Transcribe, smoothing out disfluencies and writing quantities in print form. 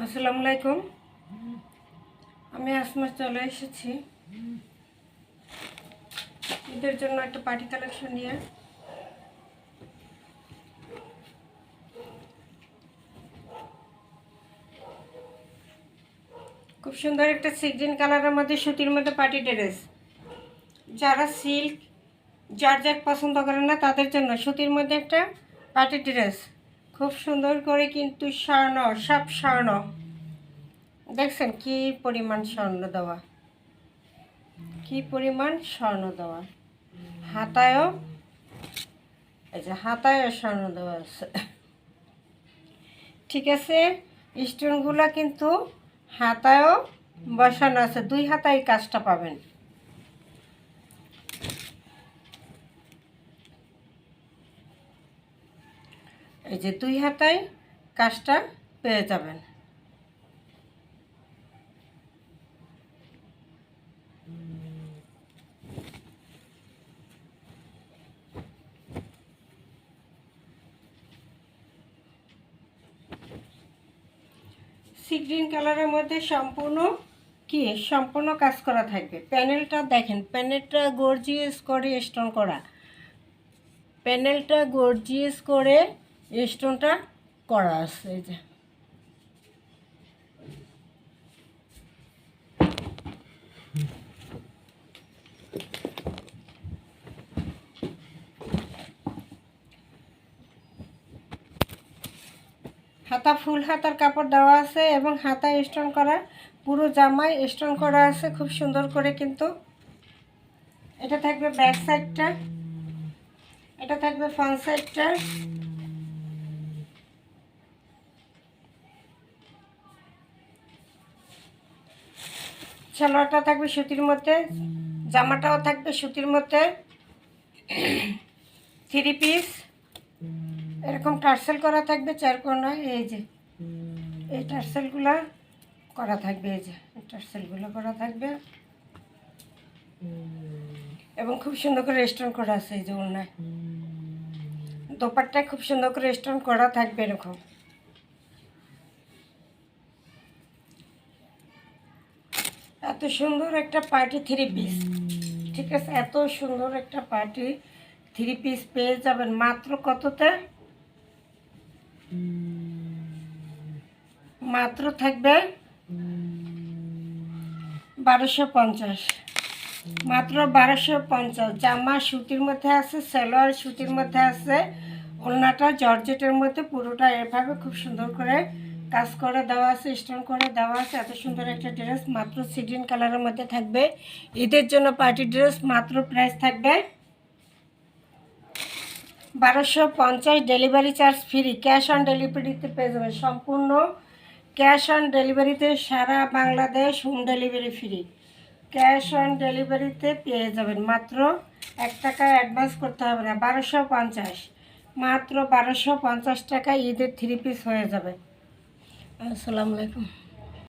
আসসালামু আলাইকুম। আমি আসমা চলে এসেছি ঈদের জন্য একটা পার্টি কালেকশন নিয়ে। খুব সুন্দর একটা সি গ্রিন কালারের মধ্যে সুতির মধ্যে পার্টি ড্রেস। যারা সিল্ক জর্জেট পছন্দ করেন না তাদের জন্য সুতির মধ্যে একটা পার্টি ড্রেস। খুব সুন্দর করে কিন্তু স্বর্ণ, সব স্বর্ণ। দেখছেন কি পরিমাণ স্বর্ণ দেওয়া, কি পরিমাণ স্বর্ণ দেওয়া। হাতায়ও এই যে হাতায়ও স্বর্ণ দেওয়া আছে। ঠিক আছে, স্টোনগুলো কিন্তু হাতায়ও বসানো আছে, দুই হাতায় কাজটা পাবেন। এই যে দুই হাতায় কাজটা পেয়ে যাবেন। সি গ্রিন কালারের মধ্যে সম্পূর্ণ কাজ করা থাকবে। প্যানেলটা দেখেন, প্যানেলটা গর্জিয়াস করে স্টোন করা, প্যানেলটা গর্জিয়াস করে স্টোনটা করা আছে। এই যে হাতা ফুল হাতার কাপড় দেওয়া আছে এবং হাতায় স্টোন করা, পুরো জামায় স্টোন করা আছে খুব সুন্দর করে। কিন্তু এটা থাকবে ব্যাক সাইডটা, এটা থাকবে ফ্রন্ট সাইডটা। সালোয়ারটা থাকবে সুতির মধ্যে, জামাটাও থাকবে সুতির মধ্যে। 3 পিস এরকম টার্সেল করা থাকবে চার কোণায়। এই যে এই টার্সেলগুলো করা থাকবে, এই যে টার্সেলগুলো করা থাকবে এবং খুব সুন্দর করে স্টোন করা আছে। এই যে ওড়নায় দোপাট্টায় খুব সুন্দর করে স্টোন করা থাকবে এরকম। এত সুন্দর একটা পার্টি 3 পিস, ঠিক আছে, এত সুন্দর একটা পার্টি 3 পিস পেয়ে যাবেন মাত্র কততে? মাত্র থাকবে 1250, মাত্র 1250। জামা সুতির মধ্যে আছে, সালোয়ার সুতির মধ্যে আছে, ওড়নাটা জর্জেটের মধ্যে পুরোটা এভাবে খুব সুন্দর করে কাজ করে দেওয়া আছে, স্টোন করে দেওয়া আছে। এত সুন্দর একটা ড্রেস মাত্র সি গ্রিন কালারের মধ্যে থাকবে ঈদের জন্য পার্টি ড্রেস। মাত্র প্রাইস থাকবে 1250, delivery charge free, cash on ডেলিভারিতে পেয়ে যাবেন। সম্পূর্ণ ক্যাশ অন ডেলিভারিতে, সারা Bangladesh home delivery free, cash on ডেলিভারিতে পেয়ে যাবেন। মাত্র 1 টাকা অ্যাডভান্স করতে হবে না। 1250, মাত্র 1250 টাকা ঈদের 3 পিস হয়ে যাবে। আসসালামু আলাইকুম।